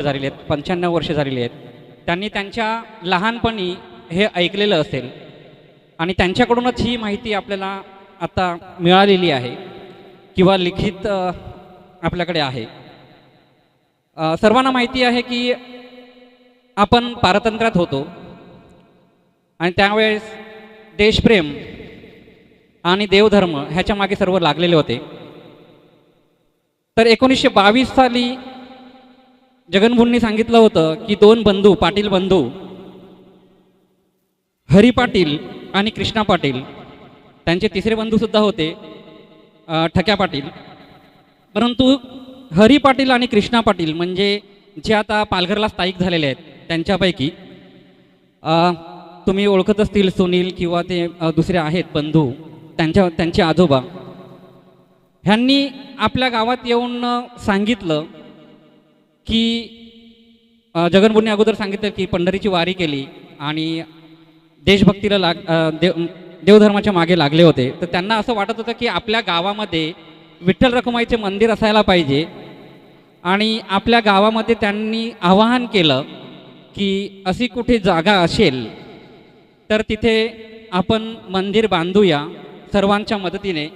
झालेली आहेत, 95 वर्ष झालेली आहेत. त्यांनी त्यांच्या लहानपणी हे ऐकलेलं असेल आणि त्यांच्याकडूनच ही माहिती आपल्याला आता मिळालेली आहे किंवा लिखित आपल्याकडे आहे. सर्वांना माहिती आहे की आपण पारतंत्र्यात होतो आणि त्यावेळेस देशप्रेम आणि देवधर्म ह्याच्या मागे सर्व लागलेले होते. तर 1922 साली जगनभाऊंनी सांगितलं होतं की दोन बंधू, पाटील बंधू हरी पाटील आणि कृष्णा पाटील, त्यांचे तिसरे बंधूसुद्धा होते ठक्या पाटील. परंतु हरी पाटील आणि कृष्णा पाटील म्हणजे जे आता पालघरला स्थायिक झालेले आहेत त्यांच्यापैकी तुम्ही ओळखत असतील सुनील किंवा ते दुसरे आहेत बंधू, त्यांचे आजोबा, ह्यांनी आपल्या गावात येऊन सांगितलं की जगनभाऊंनी अगोदर सांगितलं की पंढरीची वारी केली आणि देशभक्तीला देवधर्माच्या मागे लागले होते. तर त्यांना असं वाटत होतं की आपल्या गावामध्ये विठ्ठल रखुमाईचे मंदिर असायला पाहिजे आणि आपल्या गावामध्ये त्यांनी आवाहन केलं की अशी कुठे जागा असेल तर तिथे आपण मंदिर बांधूया सर्वांच्या मदतीने.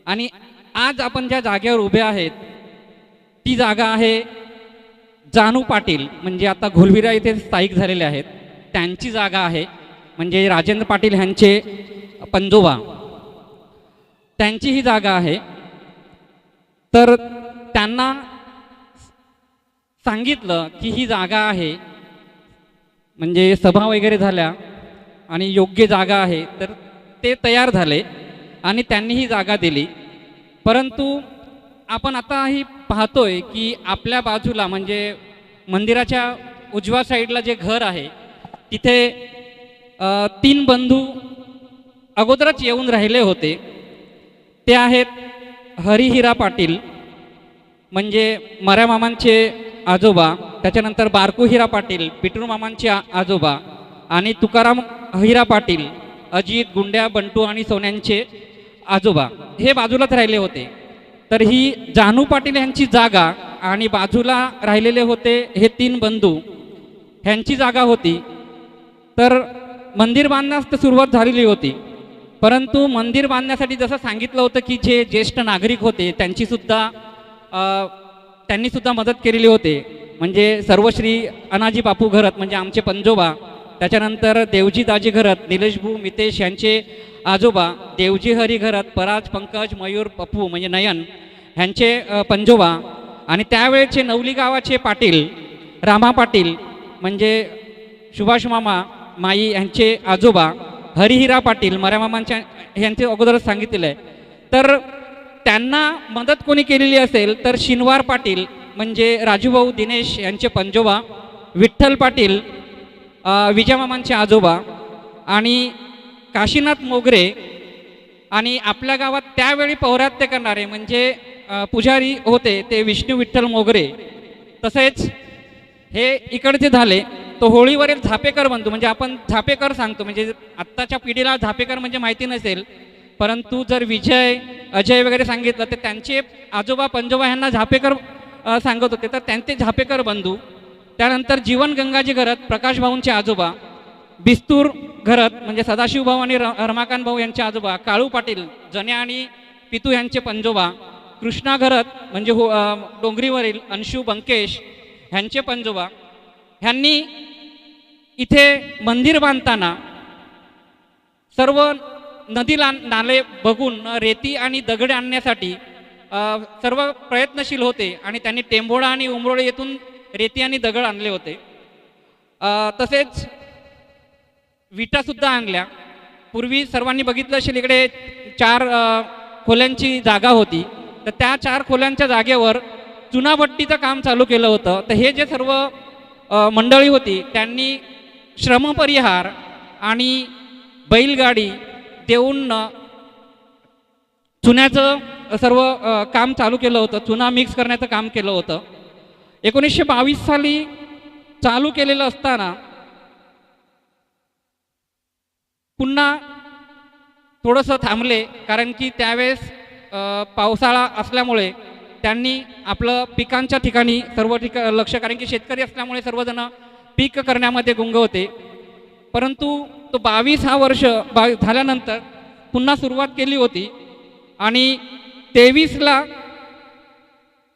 आणि आज आपण ज्या जागेवर उभे आहेत ती जागा आहे जानू पाटील, म्हणजे आता घोलविरा इथे स्थायिक झालेले आहेत, त्यांची जागा आहे. म्हणजे राजेंद्र पाटील ह्यांचे पंजोबा, त्यांची ही जागा आहे. तर त्यांना सांगितलं की ही जागा आहे, म्हणजे सभा वगैरे झाल्या आणि योग्य जागा आहे, तर ते तयार झाले आणि त्यांनी ही जागा दिली. परंतु आपण आताही पाहतोय की आपल्या बाजूला म्हणजे मंदिराच्या उजव्या साईडला जे घर आहे तिथे 3 बंधू अगोदरच येऊन राहिले होते. ते आहेत हरिहिरा पाटील, म्हणजे मऱ्या मामांचे आजोबा, त्याच्यानंतर बारकू हिरा पाटील, पिटरू मामांचे आजोबा, आणि तुकाराम हिरा पाटील, अजित, गुंड्या, बंटू आणि सोन्यांचे आजोबा, हे बाजूलाच राहिले होते. तर ही जानू पाटील यांची जागा आणि बाजूला राहिलेले होते हे 3 बंधू, ह्यांची जागा होती. तर मंदिर बांधण्यास तर सुरुवात झालेली होती, परंतु मंदिर बांधण्यासाठी जसं सांगितलं होतं की जे ज्येष्ठ नागरिक होते त्यांनी सुद्धा मदत केलेली होते. म्हणजे सर्वश्री अनाजी बापू घरत म्हणजे आमचे पंजोबा, त्याच्यानंतर देवजी दाजी घरत, निलेशभू मितेश यांचे आजोबा, देवजी हरी घरत, पराज, पंकज, मयूर, पप्पू म्हणजे नयन ह्यांचे पंजोबा, आणि त्यावेळेचे नवली गावाचे पाटील रामा पाटील म्हणजे सुभाष मामा माई यांचे आजोबा, हरिहिरा पाटील मऱ्या मामांच्या ह्यांचे अगोदरच सांगितलेलं आहे. तर त्यांना मदत कोणी केलेली असेल तर शिनवार पाटील म्हणजे राजूभाऊ दिनेश यांचे पंजोबा, विठ्ठल पाटील विजयमामांचे आजोबा, आणि काशीनाथ मोगरे, आणि आपल्या गावात त्यावेळी पौरात्य करणारे म्हणजे पुजारी होते ते विष्णू विठ्ठल मोगरे. तसेच हे इकडचे झाले तो होळीवरील झापेकर बंधू, म्हणजे आपण झापेकर सांगतो, म्हणजे आत्ताच्या पिढीला झापेकर म्हणजे माहिती नसेल, परंतु जर विजय अजय वगैरे सांगितलं तर त्यांचे आजोबा पंजोबा ह्यांना झापेकर सांगत होते, तर त्यांचे झापेकर बंधू. त्यानंतर जीवन गंगाजी घरत प्रकाश भाऊंचे आजोबा, बिस्तूर घरत म्हणजे सदाशिव भाऊ आणि रमाकांत भाऊ यांचे आजोबा, काळू पाटील जन्या आणि पितू यांचे पंजोबा, कृष्णा घरत म्हणजे डोंगरीवरील अंशू बंकेश ह्यांचे पंजोबा. ह्यांनी इथे मंदिर बांधताना सर्व नदी नाले बघून रेती आणि दगड आणण्यासाठी सर्व प्रयत्नशील होते आणि त्यांनी टेंभोळा आणि उमरोळे येथून रेती आणि दगड आणले होते. तसेच विटासुद्धा आणल्या. पूर्वी सर्वांनी बघितलं असेल इकडे 4 खोल्यांची जागा होती, तर त्या 4 खोल्यांच्या जागेवर चुनाभट्टीचं काम चालू केलं होतं. तर हे जे सर्व मंडळी होती त्यांनी श्रमपरिहार आणि बैलगाडी देऊन चुन्याचं सर्व काम चालू केलं होतं, चुना मिक्स करण्याचं काम केलं होतं. 1922 साली चालू केलेलं असताना पुन्हा थोडंसं थांबले, कारण की त्यावेळेस पावसाळा असल्यामुळे त्यांनी आपलं पिकांच्या ठिकाणी सर्व लक्ष, कारण की शेतकरी असल्यामुळे सर्वजण पीक करण्यामध्ये गुंग होते. परंतु तो 22 वर्ष झाल्यानंतर पुन्हा सुरुवात केली होती आणि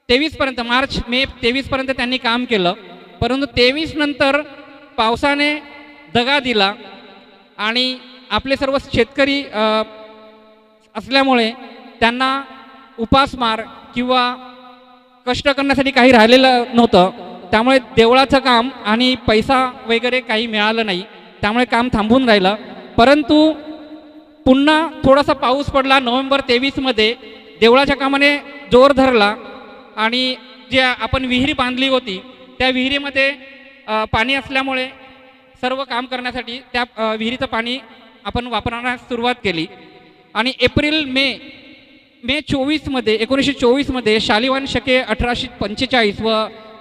23पर्यंत मार्च मे 23पर्यंत त्यांनी काम केलं. परंतु 23 नंतर पावसाने दगा दिला आणि आपले सर्व शेतकरी असल्यामुळे त्यांना उपासमार किंवा कष्ट करण्यासाठी काही राहिलेलं नव्हतं. त्यामुळे देवळाचं काम आणि पैसा वगैरे काही मिळालं नाही, त्यामुळे काम थांबून राहिलं. परंतु पुन्हा थोडासा पाऊस पडला नोव्हेंबर 23मध्ये, देवळाच्या कामाने जोर धरला आणि जे आपण विहिरी बांधली होती त्या विहिरीमध्ये पाणी असल्यामुळे सर्व काम करण्यासाठी त्या विहिरीचं पाणी आपण वापरण्यास सुरुवात केली. आणि एप्रिल मे 1924मध्ये शालिवान शके 1845 व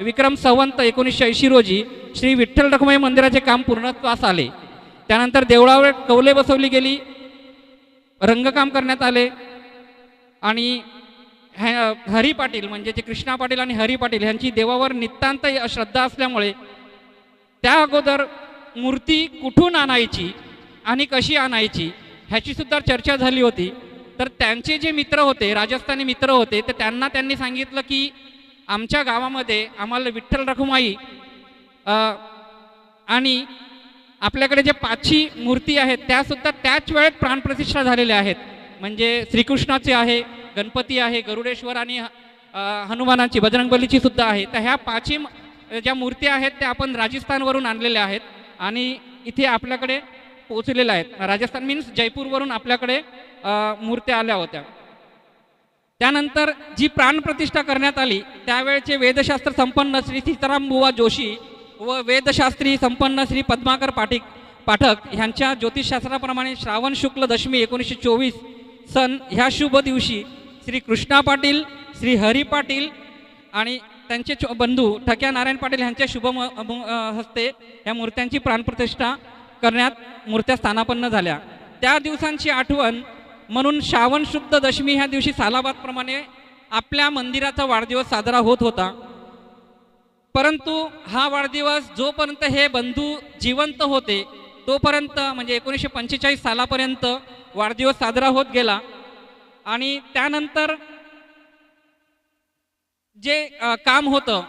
विक्रम संवत 1980 रोजी श्री विठ्ठल रखुमाई मंदिराचे काम पूर्णत्वास आले. त्यानंतर देवळावर कौले बसवली गेली, रंगकाम करण्यात आले आणि हरी पाटील म्हणजे जे कृष्णा पाटील आणि हरी पाटील यांची देवावर नितांत श्रद्धा असल्यामुळे त्या अगोदर मूर्ती कुठून आणायची आणि कशी आणायची ह्याची सुद्धा चर्चा झाली होती. तर त्यांचे जे मित्र होते, राजस्थानी मित्र होते, तर त्यांनी सांगितलं की आमच्या गावामध्ये आम्हाला विठ्ठल रखुमाई आणि आपल्याकडे जे 5 मूर्ती आहेत त्यासुद्धा त्याच वेळेत प्राणप्रतिष्ठा झालेल्या आहेत. म्हणजे श्रीकृष्णाची आहे, गणपती आहे, गरुडेश्वर आणि हनुमानाची, बजरंगबलीची सुद्धा आहे. तर ह्या 5 ज्या मूर्ती आहेत त्या आपण राजस्थानवरून आणलेल्या आहेत आणि इथे आपल्याकडे पोहोचलेल्या आहेत. राजस्थान मीन्स जयपूरवरून आपल्याकडे मूर्त्या आल्या होत्या. त्यानंतर जी प्राणप्रतिष्ठा करण्यात आली त्यावेळचे वेदशास्त्र संपन्न श्री सीताराम बुवा जोशी व वेदशास्त्री संपन्न श्री पद्माकर पाठक ह्यांच्या ज्योतिषशास्त्राप्रमाणे श्रावण शुक्ल दशमी 1924 सन ह्या शुभ दिवशी श्री कृष्णा पाटील, श्री हरी पाटील आणि त्यांचे बंधू ठक्या नारायण पाटील यांच्या शुभ हस्ते या मूर्त्यांची प्राणप्रतिष्ठा करण्यात मूर्त्या स्थानापन्न झाल्या. त्या दिवसांची आठवण म्हणून श्रावण शुद्ध दशमी ह्या दिवशी सालाबादप्रमाणे आपल्या मंदिराचा वाढदिवस साजरा होत होता. परंतु हा वाढदिवस जोपर्यंत हे बंधू जिवंत होते तोपर्यंत म्हणजे 1945 सालापर्यंत वाढदिवस साजरा होत गेला. आणि त्यानंतर जे काम होतं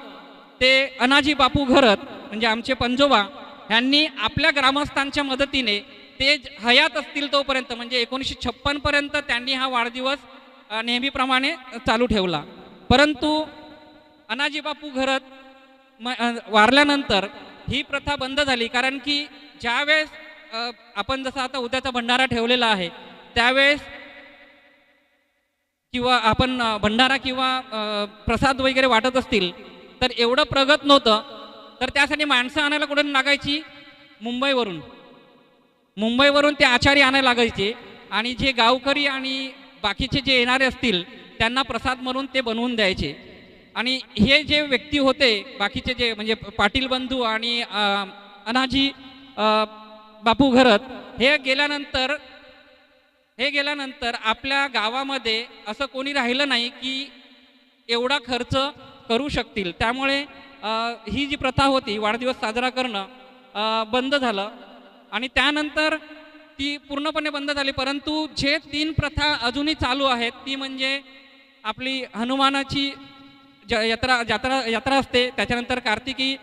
ते अनाजी बापू घरत म्हणजे आमचे पंजोबा यांनी आपल्या ग्रामस्थांच्या मदतीने ते हयात असतील तोपर्यंत म्हणजे 1956 पर्यंत त्यांनी हा वाढदिवस नेहमीप्रमाणे चालू ठेवला. परंतु अनाजी बापू घरत वारल्यानंतर ही प्रथा बंद झाली, कारण की ज्यावेळेस आपण जसं आता उद्याचा भंडारा ठेवलेला आहे त्यावेळेस किंवा आपण भंडारा किंवा प्रसाद वगैरे वाटत असतील तर एवढं प्रगत नव्हतं. तर त्यासाठी माणसं आणायला कुठून लागायची? मुंबईवरून ते आचारी आणायला लागायचे आणि जे गावकरी आणि बाकीचे जे येणारे असतील त्यांना प्रसाद म्हणून ते बनवून द्यायचे. आणि हे जे व्यक्ती होते बाकीचे जे म्हणजे पाटील बंधू आणि अनाजी बापू घरत हे गेल्यानंतर आपल्या गावामध्ये असं कोणी राहिलं नाही की एवढा खर्च करू शकतील. त्यामुळे ही जी प्रथा होती वाढदिवस साजरा करणं बंद झालं आणि त्यानंतर ती पूर्णपणे बंद झाली. परंतु जे 3 प्रथा अजूनही चालू आहेत ती म्हणजे आपली हनुमानाची यात्रा असते, त्याच्यानंतर कार्तिकी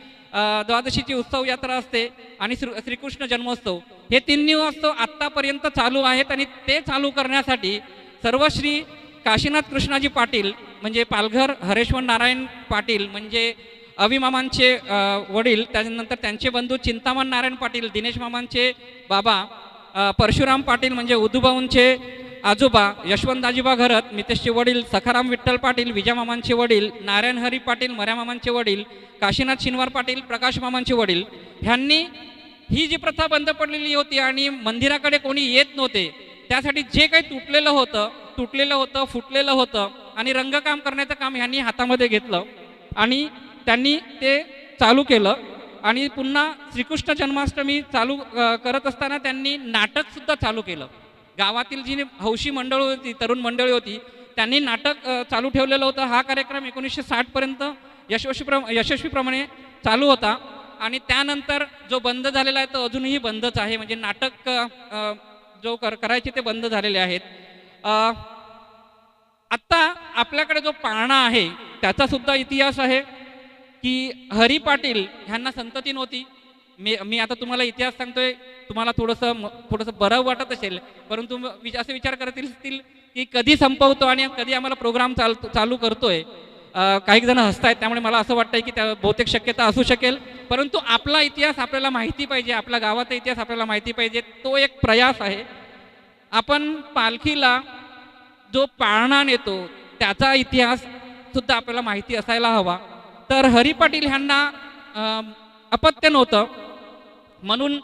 द्वादशीची उत्सव यात्रा असते आणि श्रीकृष्ण जन्मोत्सव. हे 3 उत्सव आत्तापर्यंत चालू आहेत आणि ते चालू करण्यासाठी सर्व श्री काशीनाथ कृष्णाजी पाटील म्हणजे पालघर हरेश्वर नारायण पाटील म्हणजे अविमामांचे वडील, त्यानंतर त्यांचे बंधू चिंतामण नारायण पाटील, दिनेश मामांचे बाबा, परशुराम पाटील म्हणजे उद्धूभाऊंचे आजोबा, यशवंत दाजीबा घरत मितेशचे वडील, सखाराम विठ्ठल पाटील विजामामांचे वडील, नारायण हरी पाटील मऱ्यामामांचे वडील, काशीनाथ शिनवार पाटील प्रकाश मामांचे वडील ह्यांनी ही जी प्रथा बंद पडलेली होती आणि मंदिराकडे कोणी येत नव्हते त्यासाठी जे काही तुटलेलं होतं फुटलेलं होतं आणि रंगकाम करण्याचं काम ह्यांनी हातामध्ये घेतलं आणि त्यांनी ते चालू केलं. आणि पुन्हा श्रीकृष्ण जन्माष्टमी चालू करत असताना त्यांनी नाटकसुद्धा चालू केलं. गावातील जी हौशी मंडळ होती, तरुण मंडळी होती त्यांनी नाटक चालू ठेवलेलं होतं. हा कार्यक्रम 1960पर्यंत यशस्वीप्रमाणे चालू होता आणि त्यानंतर जो बंद झालेला आहे तो अजूनही बंदच आहे. म्हणजे नाटक जो करायचे ते बंद झालेले आहेत. आत्ता आपल्याकडे जो पाळणा आहे त्याचा सुद्धा इतिहास आहे की हरी पाटील ह्यांना संतती नव्हती. मी आता तुम्हाला इतिहास सांगतोय, तुम्हाला थोडंसं बरं वाटत असेल, परंतु असे विचार करत असतील की कधी संपवतो आणि कधी आम्हाला प्रोग्राम चालू करतोय. काही जण हसतायत, त्यामुळे मला असं वाटतंय की त्या बहुतेक शक्यता असू शकेल. परंतु आपला इतिहास आपल्याला माहिती पाहिजे, आपल्या गावाचा इतिहास आपल्याला माहिती पाहिजे, तो एक प्रयास आहे. आपण पालखीला जो पाळणा नेतो त्याचा इतिहास सुद्धा आपल्याला माहिती असायला हवा. तर हरी पाटील ह्यांना अपत्य नव्हतं, म्हणून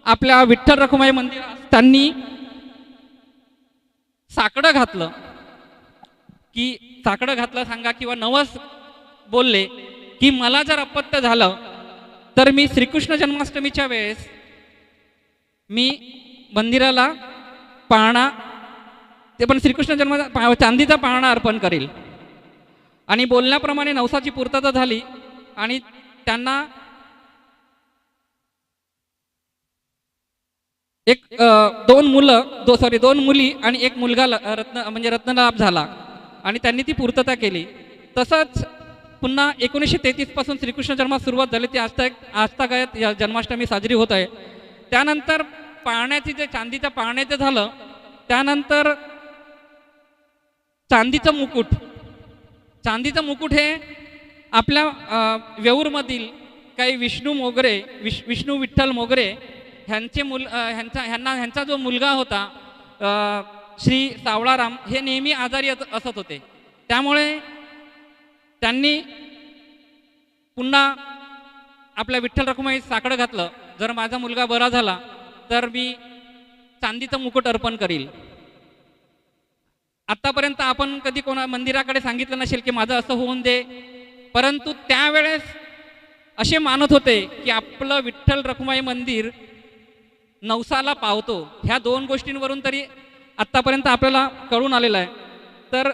आपल्या विठ्ठल रखुमाई मंदिरात त्यांनी साकडं घातलं की साकडं घातलं सांगा किंवा नवस बोलले की मला जर अपत्य झालं तर मी श्रीकृष्ण जन्माष्टमीच्या वेळेस मी मंदिराला पाळणा, ते पण श्रीकृष्ण जन्म चांदीचा पाळणा अर्पण करेल. आणि बोलण्याप्रमाणे नवसाची पूर्तता झाली आणि त्यांना दोन मुली आणि एक मुलगा रत्नलाभ झाला आणि त्यांनी ती पूर्तता केली. तसंच पुन्हा 1933 पासून श्रीकृष्ण जन्मास सुरुवात झाली, ती आजतागायत या जन्माष्टमी साजरी होत आहे. त्यानंतर पाळण्याची जे चांदीच्या पाळण्याचं झालं, त्यानंतर चांदीचं मुकुट हे आपल्या वेऊरमधील काही विष्णू विठ्ठल मोगरे ह्यांचा जो मुलगा होता श्री सावळाराम, हे नेहमी आजारी असत होते. त्यामुळे त्यांनी पुन्हा आपल्या विठ्ठल रखुमाई साकडं घातलं, जर माझा मुलगा बरा झाला तर मी चांदीचं मुकुट अर्पण करील. आतापर्यंत आपण कधी कोणा मंदिराकडे सांगितलं नसेल की माझं असं होऊन दे, परंतु त्यावेळेस असे मानत होते की आपलं विठ्ठल रखुमाई मंदिर नवसाला पावतो. ह्या दोन गोष्टींवरून तरी आत्तापर्यंत आपल्याला कळून आलेलं आहे. तर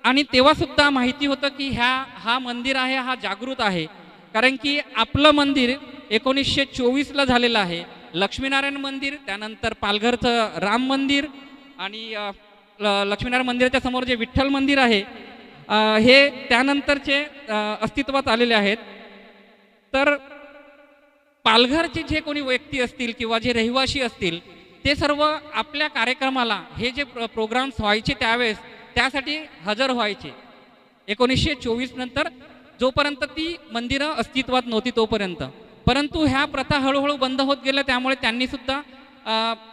आणि तेव्हा सुद्धा माहिती होतं की हा मंदिर आहे, हा जागृत आहे, कारण की आपलं मंदिर 1924ला झालेलं आहे. लक्ष्मीनारायण मंदिर, त्यानंतर पालघरचं राम मंदिर आणि लक्ष्मीनारायण मंदिराच्या समोर जे विठ्ठल मंदिर आहे हे त्यानंतरचे अस्तित्वात आलेले आहेत. तर पालघरचे जे कोणी व्यक्ती असतील किंवा जे रहिवासी असतील ते सर्व आपल्या कार्यक्रमाला हे जे प्रोग्राम्स व्हायचे त्यावेळेस त्यासाठी हजर व्हायचे. 1924 नंतर, जोपर्यंत ती मंदिरं अस्तित्वात नव्हती तोपर्यंत. परंतु ह्या प्रथा हळूहळू बंद होत गेल्या, त्यामुळे त्यांनी सुद्धा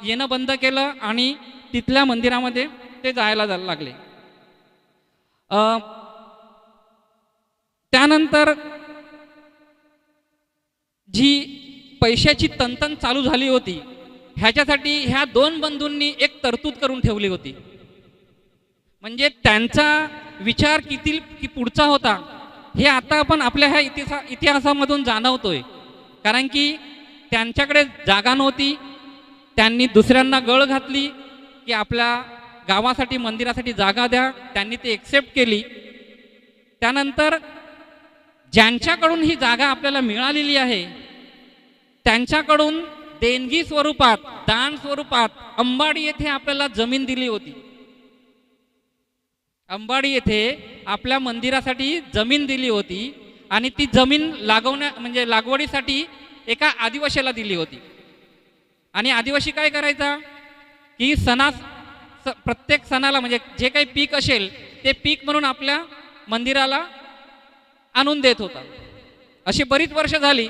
येणं बंद केलं आणि तिथल्या मंदिरामध्ये ते जायला लागले. त्यानंतर जी पैशाची तंतन चालू झाली होती, ह्याच्यासाठी ह्या दोन बंधूंनी एक तरतूद करून ठेवली होती. म्हणजे त्यांचा विचार की पुढचा होता हे आता आपण आपल्या ह्या इतिहासामधून जाणवतोय. कारण की त्यांच्याकडे जागा नव्हती, त्यांनी दुसऱ्यांना गळ घातली की आपल्या गावासाठी मंदिरासाठी जागा द्या, त्यांनी ती एक्सेप्ट केली. त्यानंतर ज्यांच्याकडून ही जागा आपल्याला मिळालेली आहे त्यांच्याकडून देणगी स्वरूपात, दान स्वरूपात अंबाडी येथे आपल्याला जमीन दिली होती. अंबाडी येथे आपल्या मंदिरासाठी जमीन दिली होती आणि ती जमीन लागवडीसाठी एका आदिवासीला दिली होती. आणि आदिवासी काय करायचा की प्रत्येक सणाला म्हणजे जे काही पीक असेल ते पीक म्हणून आपल्या मंदिराला आणून देत होता. अशी बरीच वर्ष झाली,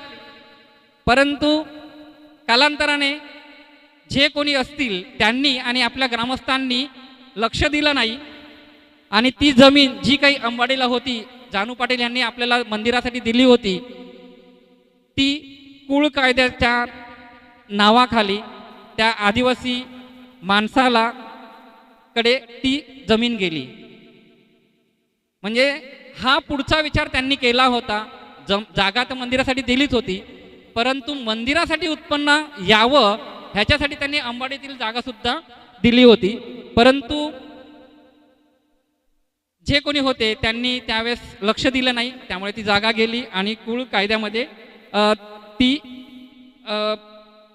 परंतु कालांतराने जे कोणी असतील त्यांनी आणि आपल्या ग्रामस्थांनी लक्ष दिलं नाही आणि ती जमीन जी काही अंबाडीला होती, जानू पाटील यांनी आपल्याला मंदिरासाठी दिली होती, ती कुळ कायद्याच्या नावाखाली त्या आदिवासी माणसाला कडे ती जमीन गेली. म्हणजे हा पुढचा विचार त्यांनी केला होता. जागा तर मंदिरासाठी दिलीच होती, परंतु मंदिरासाठी उत्पन्न यावं ह्याच्यासाठी त्यांनी अंबाडीतील जागा सुद्धा दिली होती. परंतु जे कोणी होते त्यांनी त्यावेळेस लक्ष दिलं नाही, त्यामुळे ती जागा गेली आणि कुळ कायद्यामध्ये ती अ,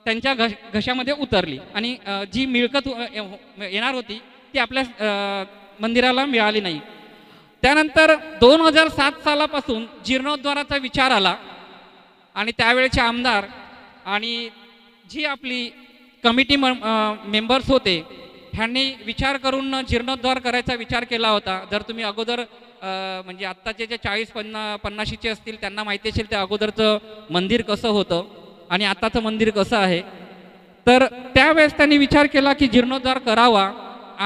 त्यांच्या घशामध्ये उतरली आणि जी मिळकत येणार होती ती आपल्या मंदिराला मिळाली नाही. त्यानंतर 2007 सालापासून जीर्णोद्धाराचा विचार आला आणि त्यावेळेचे आमदार आणि जी आपली कमिटी मेंबर्स होते ह्यांनी विचार करून जीर्णोद्धार करायचा विचार केला होता. जर तुम्ही अगोदर म्हणजे आत्ताचे जे 40-50चे असतील त्यांना माहिती असेल त्या अगोदरचं मंदिर कसं होतं आणि आत्ताचं मंदिर कसं आहे. तर त्यावेळेस त्यांनी विचार केला की जीर्णोद्धार करावा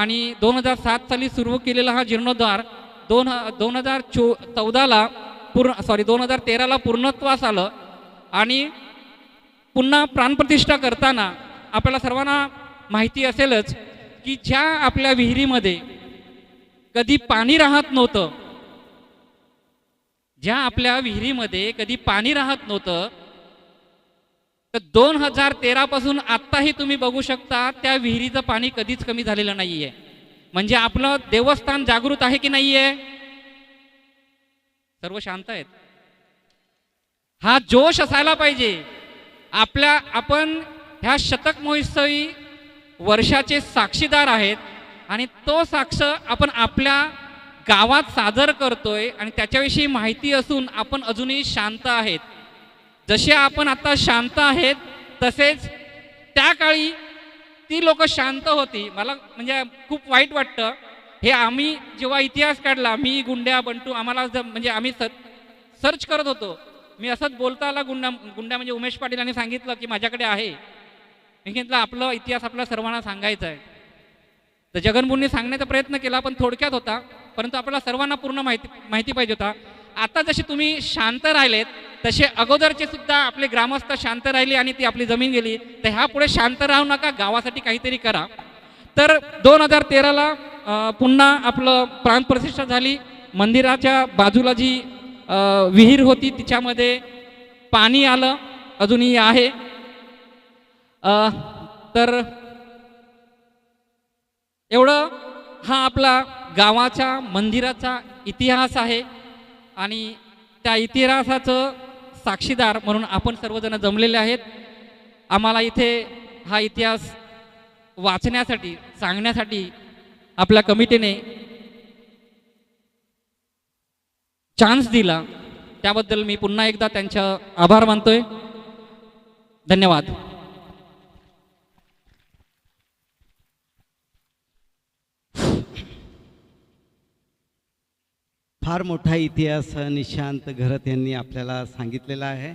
आणि 2007 साली सुरू केलेला हा जीर्णोद्धार 2014ला 2013ला पूर्णत्वास आलं आणि पुन्हा प्राणप्रतिष्ठा करताना आपल्याला सर्वांना माहिती असेलच की ज्या आपल्या विहिरीमध्ये कधी पाणी राहत नव्हतं, ज्या आपल्या विहिरीमध्ये कधी पाणी राहत नव्हतं, तर 2013 पासून आत्ताही तुम्ही बघू शकता त्या विहिरीचं पाणी कधीच कमी झालेलं नाहीये. म्हणजे आपलं देवस्थान जागृत आहे की नाहीये? सर्व शांत आहेत. हा जोश असायला पाहिजे. आपण ह्या शतक महोत्सवी वर्षाचे साक्षीदार आहेत आणि तो साक्ष आपण आपल्या गावात सादर करतोय आणि त्याच्याविषयी माहिती असून आपण अजूनही शांत आहेत. जसे आपण आता शांत आहेत तसेच त्या काळी ती लोक शांत होती. मला म्हणजे खूप वाईट वाटतं हे. आम्ही जेव्हा इतिहास काढला, मी गुंड्या बंटू आम्हाला म्हणजे आम्ही सर्च करत होतो. मी असंच बोलता आला गुंड्या म्हणजे उमेश पाटील यांनी सांगितलं की माझ्याकडे आहे. मी म्हटलं आपला इतिहास आपल्या सर्वांना सांगायचा आहे. तर जगनभाऊंनी सांगण्याचा प्रयत्न केला पण थोडक्यात होता, परंतु आपल्याला सर्वांना पूर्ण माहिती पाहिजे होता. आता जसे तुम्ही शांत राहिलेत तसे अगोदरचे सुद्धा आपले ग्रामस्थ शांत राहिले आणि ती आपली जमीन गेली. तर ह्या पुढे शांत राहू नका, गावासाठी काहीतरी करा. तर 2013ला पुन्हा आपलं प्राणप्रतिष्ठा झाली. मंदिराच्या बाजूला जी विहीर होती तिच्यामध्ये पाणी आलं, अजूनही आहे. तर एवढं हा आपला गावाच्या मंदिराचा इतिहास आहे आणि त्या इतिहासाचं साक्षीदार म्हणून आपण सर्वजण जमलेले आहेत. आम्हाला इथे हा इतिहास वाचण्यासाठी सांगण्यासाठी आपल्या कमिटीने चान्स दिला, त्याबद्दल मी पुन्हा एकदा त्यांचा आभार मानतोय. धन्यवाद. फार मोठा इतिहास निशांत घरत यांनी आपल्याला सांगितलेला आहे.